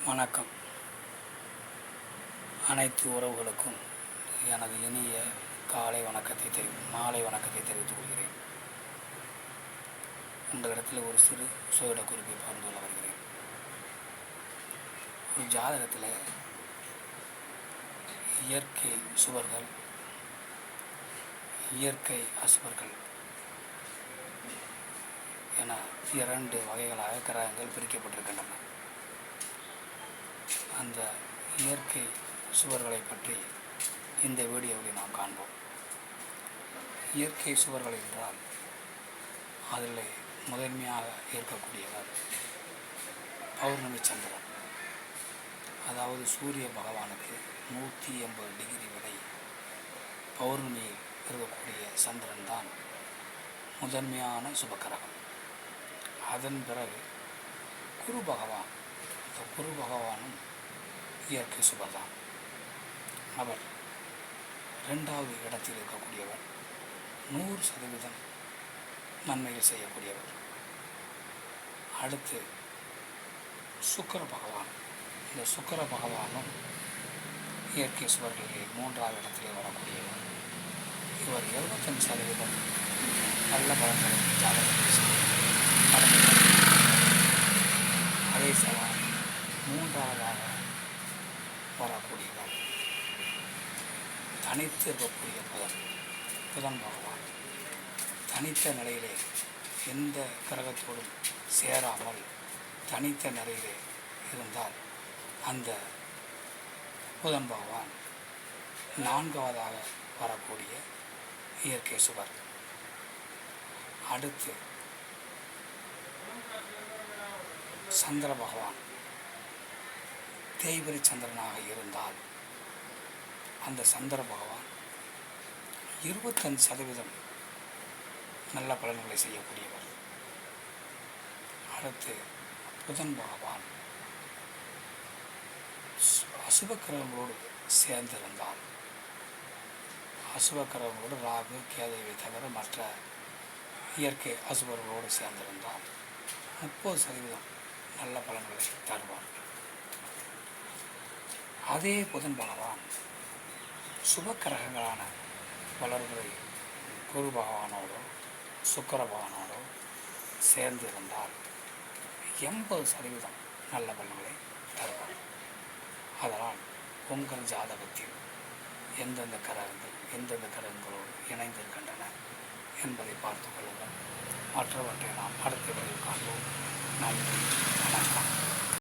வணக்கம். அனைத்து உறவுகளுக்கும் எனது இனிய மாலை வணக்கத்தை தெரிவித்துக் கொள்கிறேன். உங்களிடத்தில் ஒரு சிறு சோதிட குறிப்பை பகிர்ந்து கொள்ள வருகிறேன். ஒரு ஜாதகத்தில் இயற்கை சுவர்கள், இயற்கை அசுபர்கள் என 2 வகைகளாக கிரகங்கள் பிரிக்கப்பட்டிருக்கின்றன. அந்த இயற்கை சுவர்களை பற்றி இந்த வீடியோவில் நாம் காண்போம். இயற்கை சுவர்கள் என்றால் அதில் முதன்மையாக இருக்கக்கூடியவர் பௌர்ணமி சந்திரன். அதாவது சூரிய பகவானுக்கு 180 டிகிரி வரை பௌர்ணமியில் இருக்கக்கூடிய சந்திரன் தான் முதன்மையான சுபக்கிரகம். அதன் பிறகு குரு பகவான். இந்த குரு பகவானும் இயற்கை சுபர்தான். அவர் 2வது இடத்தில் இருக்கக்கூடியவர், 100% நன்மைகள் செய்யக்கூடியவர். அடுத்து சுக்கிர பகவான். இந்த சுக்கிர பகவானும் இயற்கை சுவர்களில் 3வது இடத்திலே வரக்கூடியவர். இவர் 75% நல்ல பலன்களை ஜாதகத்தில் செய்ய. அதே சவால் 3வதாக வரக்கூடியவர் தனித்து இருக்கக்கூடிய புதன் பகவான். தனித்த நிலையிலே எந்த கிரகத்தோடும் சேராமல் தனித்த நிலையிலே இருந்தால் அந்த புதன் பகவான் 4வதாக வரக்கூடிய இயற்கை சுவர். அடுத்து சந்திர பகவான் தேய்பிரை சந்திரனாக இருந்தால் அந்த சந்திர பகவான் 25% நல்ல பலன்களை செய்யக்கூடியவர். அடுத்து புதன் பகவான் அசுபக்கிரகங்களோடு சேர்ந்திருந்தால், அசுபக்கிரகங்களோடு ராகு கேதுவை தவிர மற்ற இயற்கை அசுபர்களோடு சேர்ந்திருந்தால் 30% நல்ல பலன்களை தருவார். அதே புதன் பகவான் சுபக்கிரகங்களான வளர்களை குரு பகவானோடோ சுக்கிர பகவானோடோ சேர்ந்து இருந்தால் 80% நல்ல பலன்களை தருவார். அதனால் உங்கள் ஜாதகத்தில் எந்தெந்த கிரகங்களோடு இணைந்திருக்கின்றன என்பதை பார்த்து கொள்ளுங்கள். மற்றவற்றை நாம் அடுத்த வரையில் காண்போம். நன்றி, வணக்கம்.